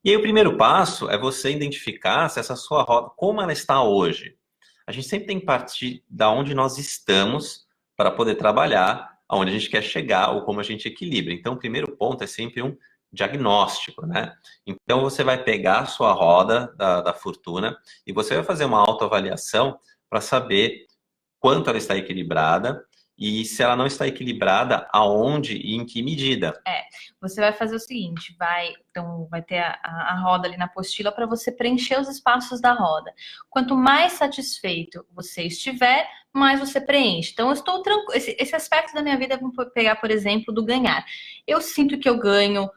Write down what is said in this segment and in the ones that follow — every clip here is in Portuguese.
E aí o primeiro passo é você identificar se essa sua roda, como ela está hoje. A gente sempre tem que partir da onde nós estamos para poder trabalhar aonde a gente quer chegar ou como a gente equilibra. Então, o primeiro ponto é sempre um diagnóstico, né? Então, você vai pegar a sua roda da fortuna e você vai fazer uma autoavaliação para saber quanto ela está equilibrada e se ela não está equilibrada, aonde e em que medida. Você vai fazer o seguinte, então vai ter a roda ali na apostila para você preencher os espaços da roda. Quanto mais satisfeito você estiver, mais você preenche. Então, eu estou tranquilo. Esse aspecto da minha vida, vamos pegar, por exemplo, do ganhar. Eu sinto que eu ganho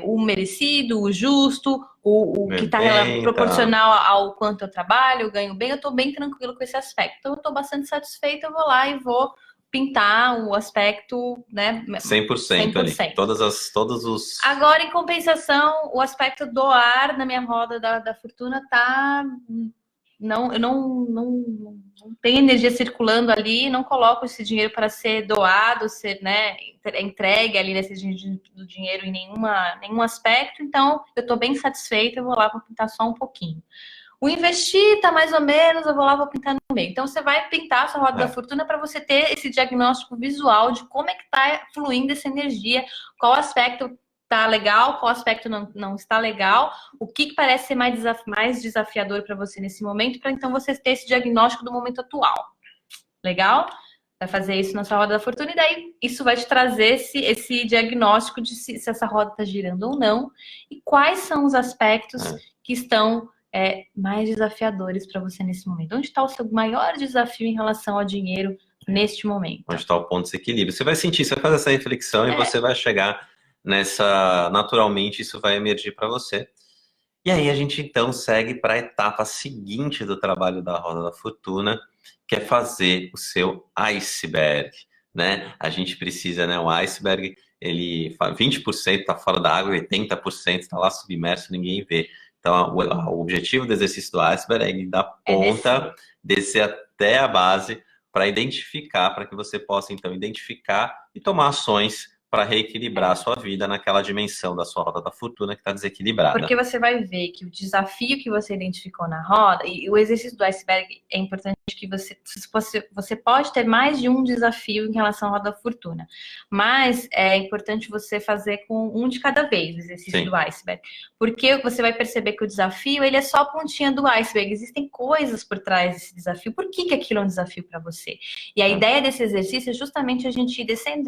o merecido, o justo, o que está proporcional ao quanto eu trabalho, eu ganho bem, eu estou bem tranquilo com esse aspecto. Então, eu estou bastante satisfeita, eu vou lá e vou pintar o aspecto, né? 100% ali. Todos os... Agora, em compensação, o aspecto do ar na minha roda da fortuna tá... eu não tenho energia circulando ali, não coloco esse dinheiro para ser doado, ser, né, entregue ali nesse do dinheiro em nenhum aspecto, então eu estou bem satisfeita, eu vou lá para pintar só um pouquinho. O investir tá mais ou menos, eu vou lá, vou pintar no meio. Então, você vai pintar a sua roda da fortuna para você ter esse diagnóstico visual de como é que tá fluindo essa energia, qual aspecto tá legal, qual aspecto não está legal, o que parece ser mais desafiador para você nesse momento, para então você ter esse diagnóstico do momento atual. Legal? Vai fazer isso na sua roda da fortuna e daí isso vai te trazer esse diagnóstico de se essa roda está girando ou não e quais são os aspectos que estão mais desafiadores para você nesse momento. Onde está o seu maior desafio em relação ao dinheiro neste momento? Onde está o ponto de equilíbrio? Você vai sentir, você vai fazer essa reflexão e você vai chegar nessa... Naturalmente, isso vai emergir para você. E aí a gente então segue para a etapa seguinte do trabalho da Roda da Fortuna, que é fazer o seu iceberg, né? A gente precisa, né? O iceberg, ele 20% está fora da água e 80% está lá submerso, ninguém vê. Então, o objetivo do exercício do iceberg é ir da ponta, descer até a base, para identificar, para que você possa, então, identificar e tomar ações para reequilibrar a sua vida naquela dimensão da sua roda da fortuna que está desequilibrada. Porque você vai ver que o desafio que você identificou na roda, e o exercício do iceberg é importante que você pode ter mais de um desafio em relação à roda da fortuna, mas é importante você fazer com um de cada vez, o exercício do iceberg, porque você vai perceber que o desafio, ele é só a pontinha do iceberg, existem coisas por trás desse desafio, por que aquilo é um desafio para você? E a ideia desse exercício é justamente a gente ir descendo,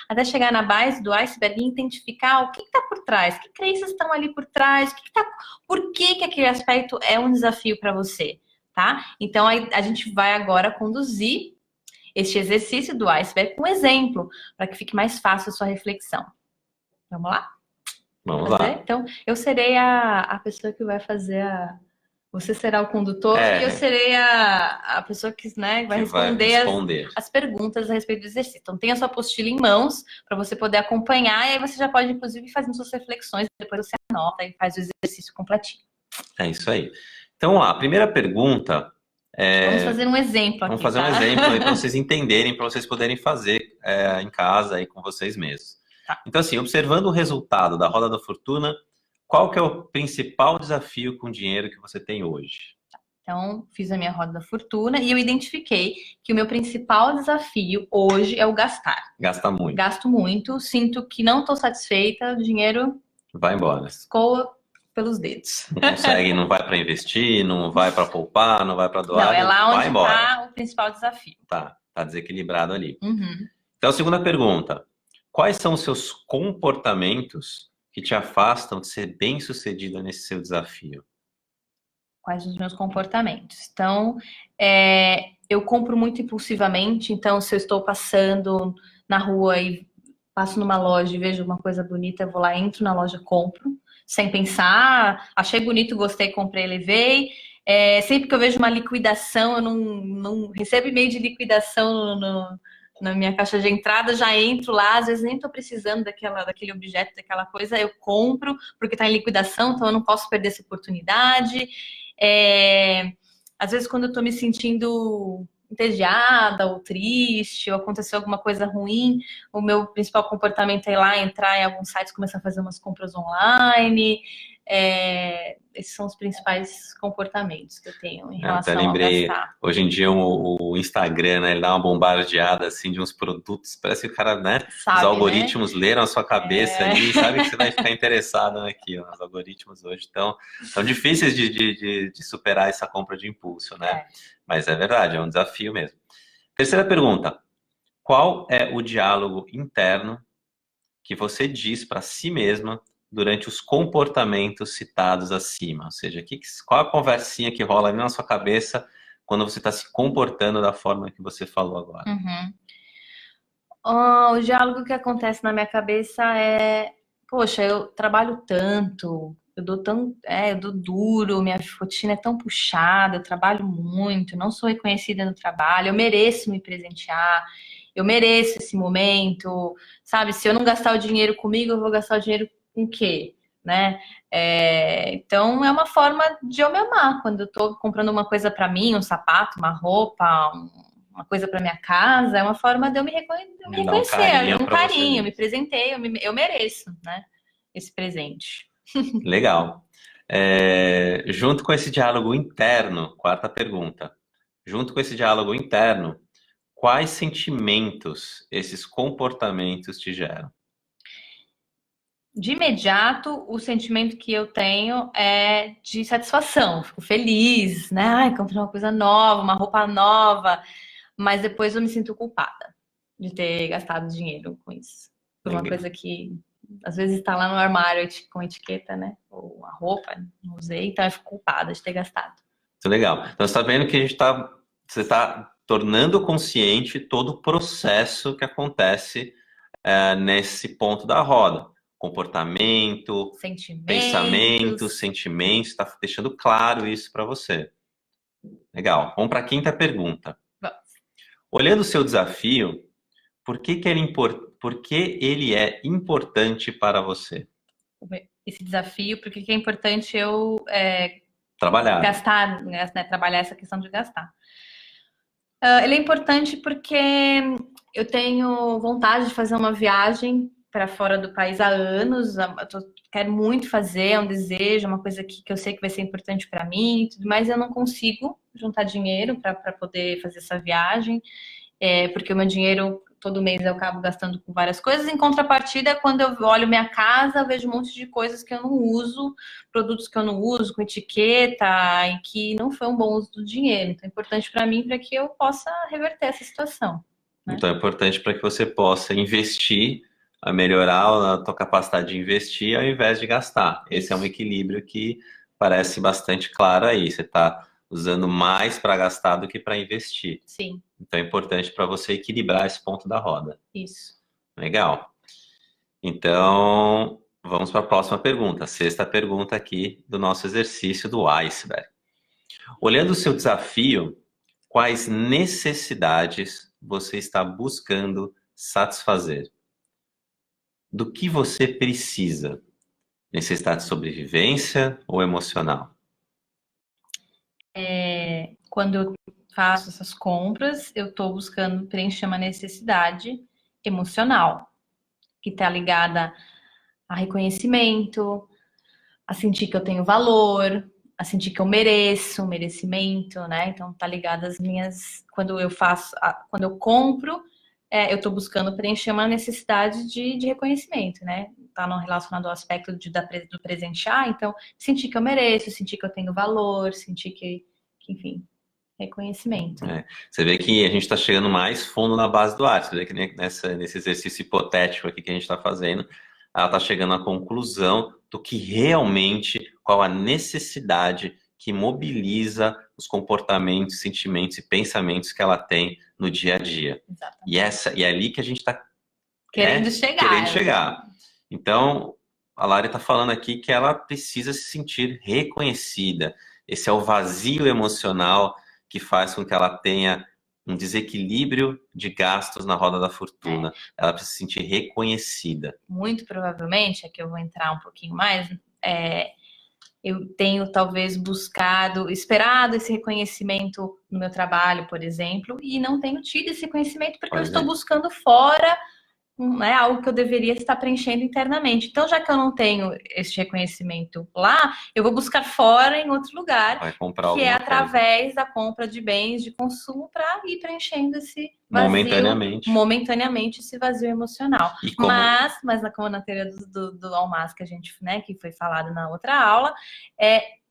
até chegar na base do iceberg e identificar o que está por trás, que crenças estão ali por trás, por que aquele aspecto é um desafio para você, tá? Então, a gente vai agora conduzir este exercício do iceberg com um exemplo, para que fique mais fácil a sua reflexão. Vamos lá? Vamos lá. Então, eu serei a pessoa que vai fazer Você será o condutor e eu serei a pessoa que, né, vai responder as perguntas a respeito do exercício. Então, tem a sua apostila em mãos para você poder acompanhar e aí você já pode, inclusive, ir fazendo suas reflexões. Depois você anota e faz o exercício completinho. É isso aí. Então, a primeira pergunta Vamos fazer um exemplo aqui, Vamos fazer um exemplo aí para vocês entenderem, para vocês poderem fazer em casa aí com vocês mesmos. Tá. Então, assim, observando o resultado da Roda da Fortuna, qual que é o principal desafio com o dinheiro que você tem hoje? Então, fiz a minha roda da fortuna e eu identifiquei que o meu principal desafio hoje é o gastar. Gasta muito. Gasto muito, sinto que não estou satisfeita, o dinheiro vai embora. Escoa pelos dedos. Não consegue, não vai para investir, não vai para poupar, não vai para doar. Não, é lá onde está o principal desafio. Tá desequilibrado ali. Uhum. Então, segunda pergunta. Quais são os seus comportamentos que te afastam de ser bem-sucedida nesse seu desafio? Quais os meus comportamentos? Então, eu compro muito impulsivamente. Então, se eu estou passando na rua e passo numa loja e vejo uma coisa bonita, eu vou lá, entro na loja, compro, sem pensar. Achei bonito, gostei, comprei, levei. Sempre que eu vejo uma liquidação, eu não recebo e-mail de liquidação na minha caixa de entrada, já entro lá, às vezes nem estou precisando daquele objeto, daquela coisa, eu compro, porque está em liquidação, então eu não posso perder essa oportunidade. Às vezes, quando eu estou me sentindo entediada ou triste, ou aconteceu alguma coisa ruim, o meu principal comportamento é ir lá, entrar em alguns sites, começar a fazer umas compras online. Esses são os principais comportamentos que eu tenho em Eu até relação ao lembrei, gastar. hoje em dia o Instagram, né, ele dá uma bombardeada assim de uns produtos, parece que o cara, né, os Sabe, né? algoritmos leram a sua cabeça ali, sabe que você vai ficar interessado naquilo. Os algoritmos hoje estão tão difíceis de superar essa compra de impulso, né? É. Mas é verdade, é um desafio mesmo. Terceira pergunta: qual é o diálogo interno que você diz para si mesma durante os comportamentos citados acima? Ou seja, qual a conversinha que rola ali na sua cabeça quando você está se comportando da forma que você falou agora? Uhum. O diálogo que acontece na minha cabeça é, poxa, eu trabalho tanto, eu dou duro, minha rotina é tão puxada, eu trabalho muito, não sou reconhecida no trabalho, eu mereço me presentear, eu mereço esse momento, sabe? Se eu não gastar o dinheiro comigo, eu vou gastar o dinheiro com o quê? Né? Então é uma forma de eu me amar quando eu tô comprando uma coisa pra mim, um sapato, uma roupa, uma coisa para minha casa, é uma forma de eu de eu me De dar um reconhecer, carinho um para você carinho, eu me mesmo. presentei, eu mereço, né? Esse presente. Legal. Junto com esse diálogo interno, quarta pergunta. Junto com esse diálogo interno, quais sentimentos esses comportamentos te geram? De imediato, o sentimento que eu tenho é de satisfação. Fico feliz, né? Ai, comprei uma coisa nova, uma roupa nova, mas depois eu me sinto culpada de ter gastado dinheiro com isso. Por uma Legal. coisa que às vezes está lá no armário com etiqueta, né? Ou a roupa, não usei, então eu fico culpada de ter gastado. Muito legal. Então, você está vendo que você está tornando consciente todo o processo que acontece nesse ponto da roda. Comportamento, pensamento, Sentimentos. sentimentos, está deixando claro isso para você. Legal. Vamos para a quinta pergunta. Olhando o seu desafio, por que ele é importante para você? Esse desafio, porque que é importante eu Trabalhar. gastar, né, trabalhar essa questão de gastar. Ele é importante porque eu tenho vontade de fazer uma viagem para fora do país há anos. Quero muito fazer, é um desejo, uma coisa que eu sei que vai ser importante para mim e tudo mais. Eu não consigo juntar dinheiro para poder fazer essa viagem, porque o meu dinheiro todo mês eu acabo gastando com várias coisas. Em contrapartida, quando eu olho minha casa, eu vejo um monte de coisas que eu não uso, produtos que eu não uso, com etiqueta, e que não foi um bom uso do dinheiro. Então é importante para mim para que eu possa reverter essa situação. Né? Então é importante para que você possa investir, a melhorar a tua capacidade de investir ao invés de gastar. Esse é um equilíbrio que parece bastante claro aí. Você está usando mais para gastar do que para investir. Sim. Então é importante para você equilibrar esse ponto da roda. Isso. Legal. Então, vamos para a próxima pergunta, a sexta pergunta aqui do nosso exercício do iceberg. Olhando o seu desafio, quais necessidades você está buscando satisfazer? Do que você precisa? Necessidade de sobrevivência ou emocional? Quando eu faço essas compras, eu estou buscando preencher uma necessidade emocional, que está ligada a reconhecimento, a sentir que eu tenho valor, a sentir que eu mereço, merecimento, né? Então tá ligado às minhas. Quando eu quando eu compro, eu tô buscando preencher uma necessidade de reconhecimento, né? Tá no relacionado ao aspecto do presentear, então sentir que eu mereço, sentir que eu tenho valor, sentir enfim, reconhecimento. Você vê que a gente está chegando mais fundo na base do ar. Você vê que nesse exercício hipotético aqui que a gente está fazendo, ela está chegando à conclusão do que realmente, qual a necessidade que mobiliza os comportamentos, sentimentos e pensamentos que ela tem no dia a dia. Exatamente. E é ali que a gente está Querendo chegar. Então, a Lari está falando aqui que ela precisa se sentir reconhecida. Esse é o vazio emocional que faz com que ela tenha um desequilíbrio de gastos na roda da fortuna. Ela precisa se sentir reconhecida. Muito provavelmente, aqui eu vou entrar um pouquinho mais, eu tenho talvez esperado esse reconhecimento no meu trabalho, por exemplo, e não tenho tido esse reconhecimento porque eu estou buscando fora, né, algo que eu deveria estar preenchendo internamente. Então, já que eu não tenho esse reconhecimento lá, eu vou buscar fora em outro lugar, que é através da compra de bens de consumo para ir preenchendo esse vazio, momentaneamente esse vazio emocional. Mas como na teoria do Almas que a gente, né, que foi falado na outra aula,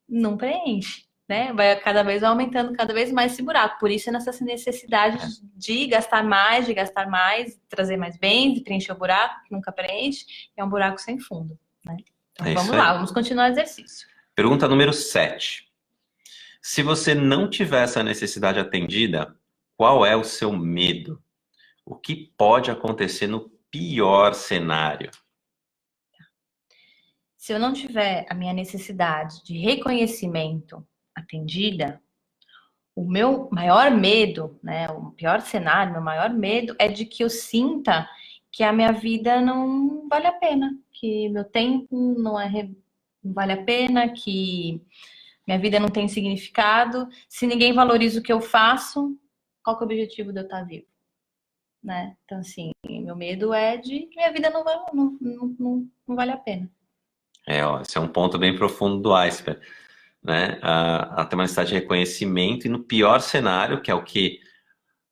não preenche. Né? Vai cada vez aumentando cada vez mais esse buraco. Por isso, nessa necessidade de gastar mais, trazer mais bens, de preencher o buraco, que nunca preenche, é um buraco sem fundo. Né? Então, vamos lá, vamos continuar o exercício. Pergunta número 7. Se você não tiver essa necessidade atendida, qual é o seu medo? O que pode acontecer no pior cenário? Se eu não tiver a minha necessidade de reconhecimento atendida, o meu maior medo, né, o pior cenário, meu maior medo é de que eu sinta que a minha vida não vale a pena, que meu tempo não vale a pena, que minha vida não tem significado. Se ninguém valoriza o que eu faço, qual que é o objetivo de eu estar vivo? Né? Então, assim, meu medo é de que minha vida não vale a pena. Esse é um ponto bem profundo do iceberg. Né? A ter uma necessidade de reconhecimento, e no pior cenário, que é o que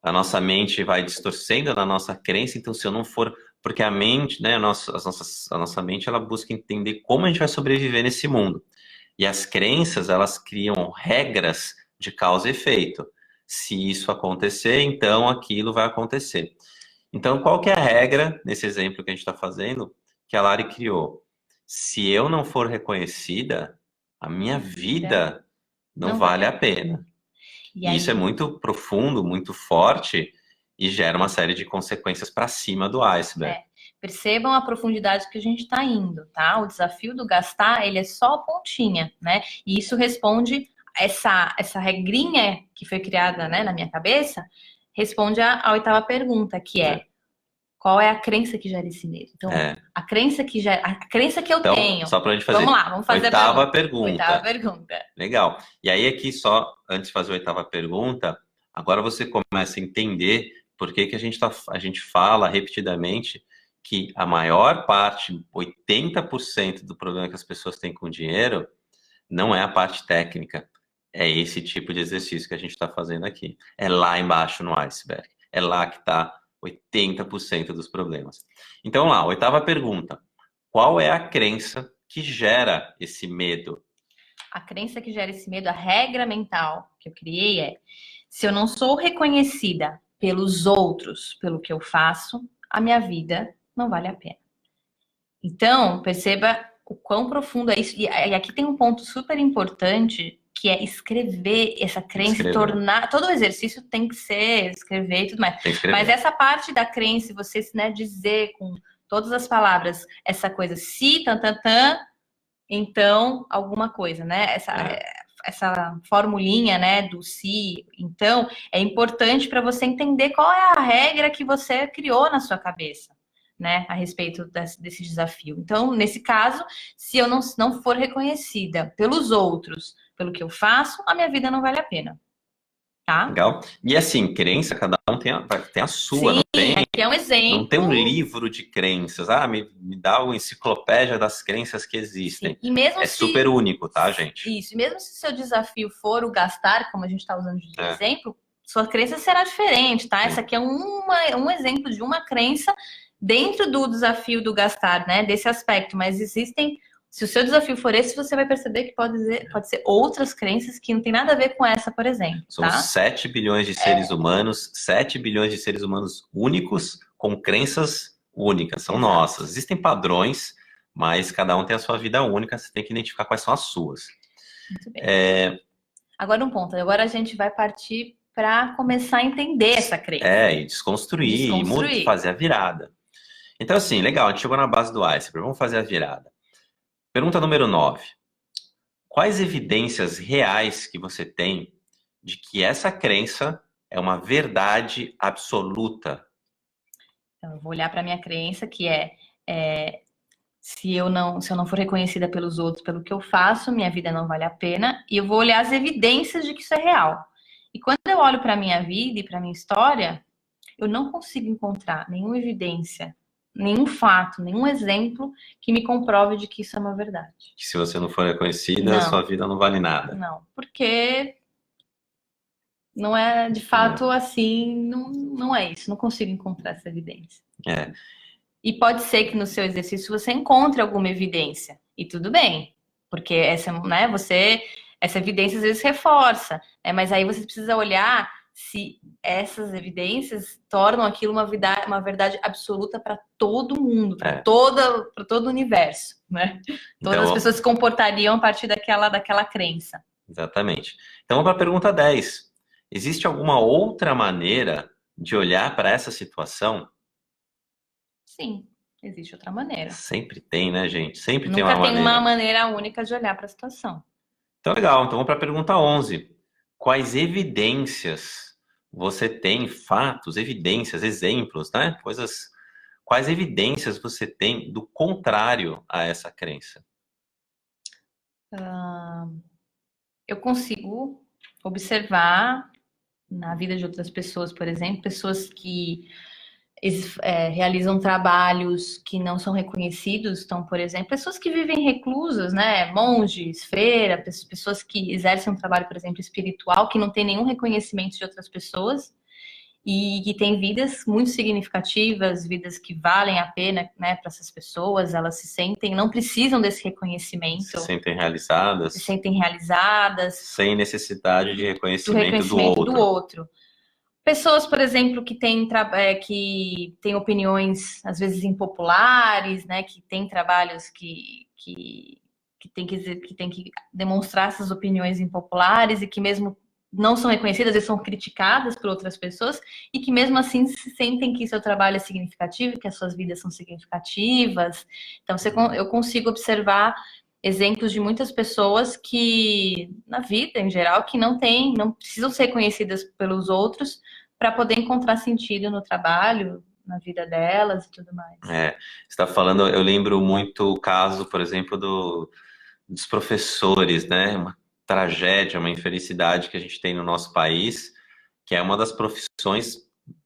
a nossa mente vai distorcendo na nossa crença. Então, se eu não for... Porque a mente, né, a nossa mente, ela busca entender como a gente vai sobreviver nesse mundo. E as crenças, elas criam regras de causa e efeito. Se isso acontecer, então aquilo vai acontecer. Então, qual que é a regra, nesse exemplo que a gente está fazendo, que a Lari criou? Se eu não for reconhecida, a minha vida não vale a pena. E isso é muito profundo, muito forte, e gera uma série de consequências para cima do iceberg. Percebam a profundidade que a gente está indo, tá? O desafio do gastar, ele é só a pontinha, né? E isso responde, essa regrinha que foi criada, né, na minha cabeça, responde à oitava pergunta, que é qual é a crença que gera esse medo? Então, a crença que eu tenho. Só para a gente fazer. Vamos lá, vamos fazer oitava pergunta. Oitava pergunta. Legal. E aí aqui só, antes de fazer a oitava pergunta, agora você começa a entender por que a gente fala repetidamente que a maior parte, 80% do problema que as pessoas têm com dinheiro, não é a parte técnica. É esse tipo de exercício que a gente está fazendo aqui. É lá embaixo no iceberg. É lá que está 80% dos problemas. Então, lá, oitava pergunta. Qual é a crença que gera esse medo? A crença que gera esse medo, a regra mental que eu criei é: se eu não sou reconhecida pelos outros, pelo que eu faço, a minha vida não vale a pena. Então, perceba o quão profundo é isso. E aqui tem um ponto super importante, que é escrever essa crença, tornar... Todo o exercício tem que ser escrever e tudo mais. Mas essa parte da crença, você, né, dizer com todas as palavras essa coisa, se, então, alguma coisa, né? Essa formulinha, né, do se, então, é importante para você entender qual é a regra que você criou na sua cabeça, né, a respeito desse desafio. Então, nesse caso, se eu não for reconhecida pelos outros, pelo que eu faço, a minha vida não vale a pena. Tá? Legal. E assim, crença, cada um tem a sua, sim, não tem? Aqui é um exemplo. Não tem um livro de crenças. Me dá uma enciclopédia das crenças que existem. E mesmo super único, tá, gente? Isso. E mesmo se o seu desafio for o gastar, como a gente está usando de exemplo, sua crença será diferente, tá? Essa aqui é um exemplo de uma crença dentro do desafio do gastar, né? Desse aspecto. Mas existem... Se o seu desafio for esse, você vai perceber que pode ser outras crenças que não tem nada a ver com essa, por exemplo. Somos 7 bilhões de seres humanos, 7 bilhões de seres humanos únicos, com crenças únicas, são nossas. Existem padrões, mas cada um tem a sua vida única, você tem que identificar quais são as suas. Muito bem. Agora um ponto, agora a gente vai partir para começar a entender essa crença. E desconstruir. E fazer a virada. Então assim, legal, a gente chegou na base do iceberg, vamos fazer a virada. Pergunta número 9. Quais evidências reais que você tem de que essa crença é uma verdade absoluta? Então, eu vou olhar para a minha crença, que Se eu não for reconhecida pelos outros pelo que eu faço, minha vida não vale a pena. E eu vou olhar as evidências de que isso é real. E quando eu olho para a minha vida e para a minha história, eu não consigo encontrar nenhuma evidência, nenhum fato, nenhum exemplo que me comprove de que isso é uma verdade. Que se você não for reconhecida, Não, sua vida não vale nada. não, porque não é de fato assim, não é isso, não consigo encontrar essa evidência. É, E pode ser que no seu exercício você encontre alguma evidência, e tudo bem, porque essa evidência às vezes reforça, né? Mas aí você precisa olhar se essas evidências tornam aquilo uma verdade absoluta para todo mundo, para todo o universo, né? Todas as então, pessoas se comportariam a partir daquela crença. exatamente. Então, vamos para a pergunta 10. Existe alguma outra maneira de olhar para essa situação? Sim, existe outra maneira. Sempre tem, né, gente? Sempre tem Nunca uma tem uma maneira. maneira única de olhar para a situação. Então, legal. Então, vamos para a pergunta 11. Quais evidências você tem, fatos, evidências, exemplos, né? Coisas. Quais evidências você tem do contrário a essa crença? Eu consigo observar na vida de outras pessoas, por exemplo, pessoas que realizam trabalhos que não são reconhecidos, então, por exemplo, pessoas que vivem reclusas, né, monges, freiras, pessoas que exercem um trabalho, por exemplo, espiritual, que não tem nenhum reconhecimento de outras pessoas e que têm vidas muito significativas, vidas que valem a pena, né, para essas pessoas, elas se sentem, não precisam desse reconhecimento, Se sentem realizadas, se sentem realizadas, sem necessidade de do reconhecimento do reconhecimento do outro. outro. Pessoas, por exemplo, que têm opiniões às vezes impopulares, né, que têm trabalhos que tem que demonstrar essas opiniões impopulares e que mesmo não são reconhecidas, às vezes são criticadas por outras pessoas e que mesmo assim sentem que seu trabalho é significativo, que as suas vidas são significativas. Então, eu consigo observar exemplos de muitas pessoas que, na vida em geral, que não precisam ser conhecidas pelos outros para poder encontrar sentido no trabalho, na vida delas e tudo mais. Você está falando, eu lembro muito o caso, por exemplo, dos professores, né? Uma tragédia, uma infelicidade que a gente tem no nosso país, que é uma das profissões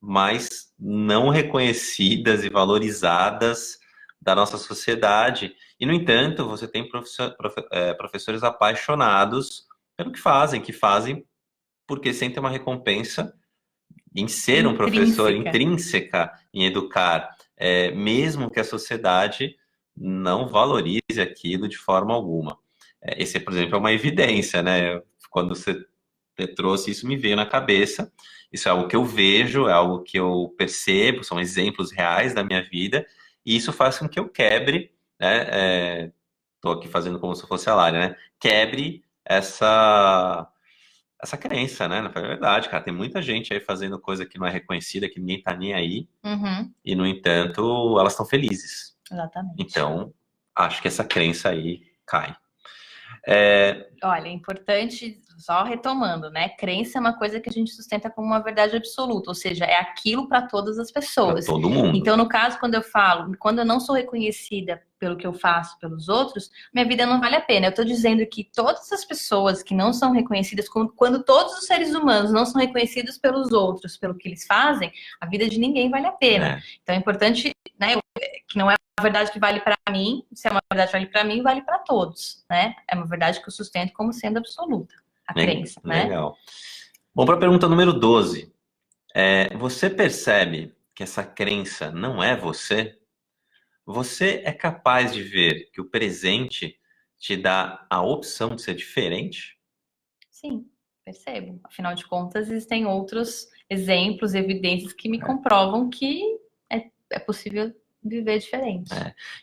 mais não reconhecidas e valorizadas da nossa sociedade. E, no entanto, você tem professores apaixonados pelo que fazem porque sentem uma recompensa em ser um professor, intrínseca em educar, mesmo que a sociedade não valorize aquilo de forma alguma. Esse, por exemplo, é uma evidência, né? Quando você trouxe isso, me veio na cabeça. Isso é algo que eu vejo, é algo que eu percebo, são exemplos reais da minha vida, e isso faz com que eu quebre, né? Estou aqui fazendo como se fosse a Lara, né? Quebre essa crença, né? Na verdade, cara, tem muita gente aí fazendo coisa que não é reconhecida, que ninguém tá nem aí, e no entanto, elas estão felizes. Exatamente. Então, acho que essa crença aí cai. Olha, é importante, só retomando, né? Crença é uma coisa que a gente sustenta como uma verdade absoluta, ou seja, é aquilo para todas as pessoas. Pra todo mundo. Então, no caso, quando eu não sou reconhecida pelo que eu faço pelos outros, minha vida não vale a pena. Eu estou dizendo que todas as pessoas que não são reconhecidas, quando todos os seres humanos não são reconhecidos pelos outros, pelo que eles fazem, a vida de ninguém vale a pena. Então, é importante, né? Que não é uma verdade que vale para mim, se é uma verdade que vale para mim, vale para todos, né? É uma verdade que eu sustento como sendo absoluta, a crença, né? Legal. Bom, para a pergunta número 12. Você percebe que essa crença não é você? Você é capaz de ver que o presente te dá a opção de ser diferente? Sim, percebo. Afinal de contas, existem outros exemplos, evidências que me comprovam que é possível viver diferente.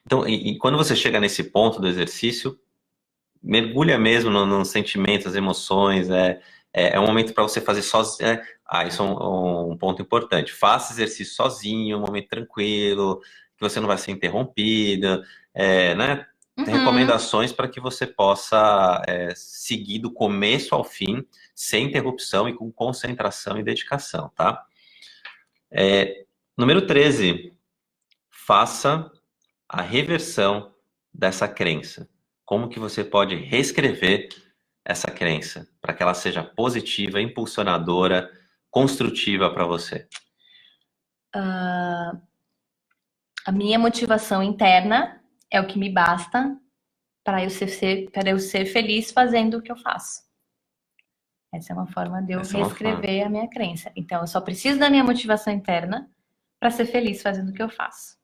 Então, e quando você chega nesse ponto do exercício, mergulha mesmo nos sentimentos, as emoções, é um momento para você fazer sozinho. Isso é um ponto importante. Faça exercício sozinho, um momento tranquilo, que você não vai ser interrompido, né? Tem recomendações para que você possa seguir do começo ao fim, sem interrupção e com concentração e dedicação, tá? Número 13. Faça a reversão dessa crença? Como que você pode reescrever essa crença para que ela seja positiva, impulsionadora, construtiva para você? A minha motivação interna é o que me basta para eu ser feliz fazendo o que eu faço. Essa é uma forma de eu Essa é uma forma. reescrever a minha crença. Então, eu só preciso da minha motivação interna para ser feliz fazendo o que eu faço.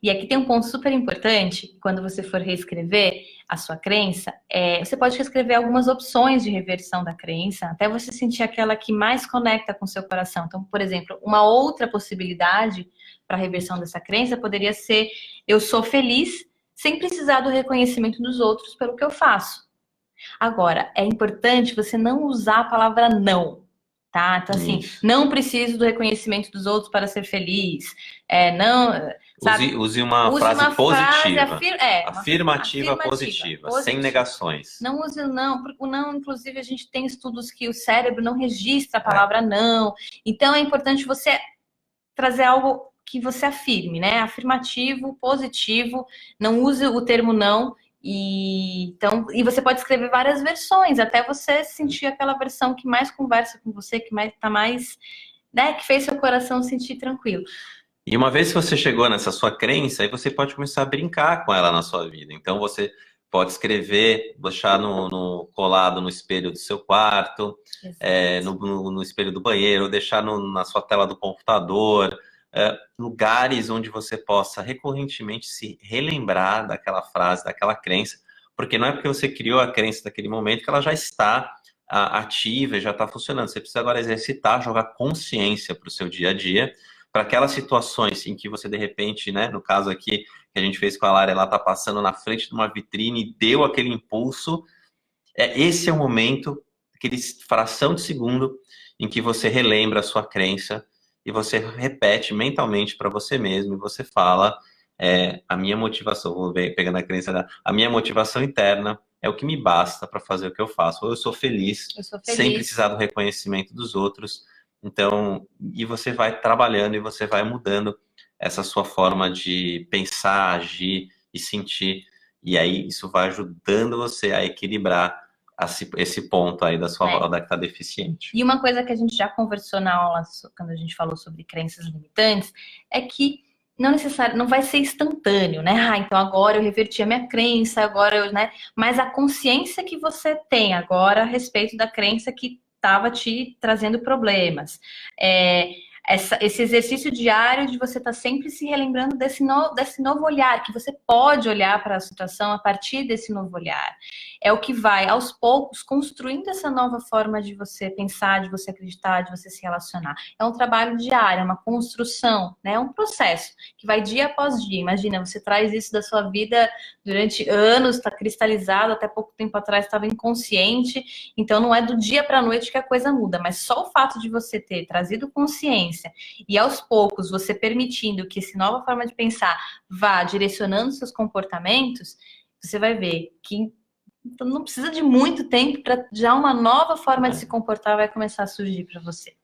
E aqui tem um ponto super importante, quando você for reescrever a sua crença, você pode reescrever algumas opções de reversão da crença, até você sentir aquela que mais conecta com o seu coração. Então, por exemplo, uma outra possibilidade para a reversão dessa crença poderia ser: eu sou feliz sem precisar do reconhecimento dos outros pelo que eu faço. Agora, é importante você não usar a palavra não, tá? Então, assim, não preciso do reconhecimento dos outros para ser feliz. Não, sabe? Use uma frase positiva. Afirmativa afirmativa positiva, sem negações. Não use o não, porque o não, inclusive, a gente tem estudos que o cérebro não registra a palavra não. Então, é importante você trazer algo que você afirme, né? Afirmativo, positivo, não use o termo não. E você pode escrever várias versões, até você sentir aquela versão que mais conversa com você, que tá mais, né, que fez seu coração sentir tranquilo. E uma vez que você chegou nessa sua crença, aí você pode começar a brincar com ela na sua vida. Então você pode escrever, deixar colado no espelho do seu quarto, no espelho do banheiro, deixar na sua tela do computador, lugares onde você possa recorrentemente se relembrar daquela frase, daquela crença, porque não é porque você criou a crença naquele momento que ela já está ativa e já está funcionando. Você precisa agora exercitar, jogar consciência para o seu dia a dia, para aquelas situações em que você, de repente, né, no caso aqui que a gente fez com a Lara, ela está passando na frente de uma vitrine e deu aquele impulso. Esse é o momento, aquele fração de segundo em que você relembra a sua crença e você repete mentalmente para você mesmo e você fala: a minha motivação, vou pegando a crença, a minha motivação interna é o que me basta para fazer o que eu faço. Ou eu sou feliz, sem precisar do reconhecimento dos outros. Então, e você vai trabalhando e você vai mudando essa sua forma de pensar, agir e sentir. E aí isso vai ajudando você a equilibrar esse ponto aí da sua roda que está deficiente. E uma coisa que a gente já conversou na aula, quando a gente falou sobre crenças limitantes, é que não vai ser instantâneo, né? Então agora eu reverti a minha crença, né? Mas a consciência que você tem agora a respeito da crença que estava te trazendo problemas. Esse exercício diário de você estar sempre se relembrando desse novo olhar, que você pode olhar para a situação a partir desse novo olhar. É o que vai, aos poucos, construindo essa nova forma de você pensar, de você acreditar, de você se relacionar. É um trabalho diário, é uma construção, né? É um processo que vai dia após dia. Imagina, você traz isso da sua vida durante anos, está cristalizado, até pouco tempo atrás estava inconsciente, então não é do dia para a noite que a coisa muda, mas só o fato de você ter trazido consciência e aos poucos você permitindo que essa nova forma de pensar vá direcionando seus comportamentos, você vai ver que não precisa de muito tempo para já uma nova forma de se comportar vai começar a surgir para você.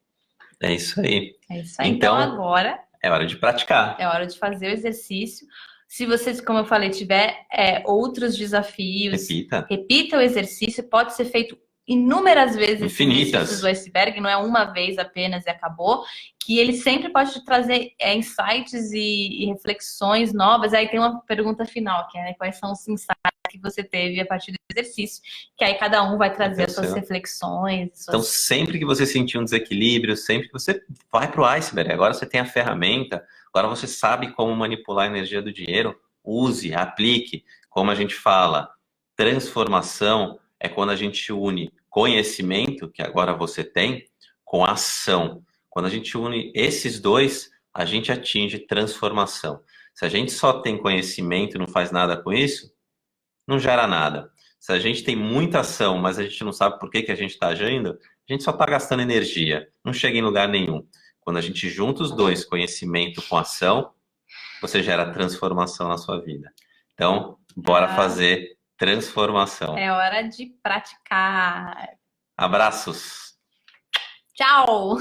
É isso aí. É isso aí. Então agora é hora de praticar. É hora de fazer o exercício. Se você, como eu falei, tiver outros desafios, repita o exercício. Pode ser feito inúmeras vezes. Infinitas. Do iceberg, não é uma vez apenas e acabou. Que ele sempre pode te trazer insights e reflexões novas. Aí tem uma pergunta final, que é, né, quais são os insights que você teve a partir do exercício, que aí cada um vai trazer as suas reflexões. Então, sempre que você sentir um desequilíbrio, sempre que você vai para o iceberg, agora você tem a ferramenta, agora você sabe como manipular a energia do dinheiro, use, aplique. Como a gente fala, transformação é quando a gente une conhecimento, que agora você tem, com ação. Quando a gente une esses dois, a gente atinge transformação. Se a gente só tem conhecimento e não faz nada com isso, não gera nada. Se a gente tem muita ação, mas a gente não sabe por que a gente está agindo, a gente só está gastando energia, não chega em lugar nenhum. Quando a gente junta os dois, conhecimento com ação, você gera transformação na sua vida. Então, bora fazer transformação. É hora de praticar. Abraços. Tchau!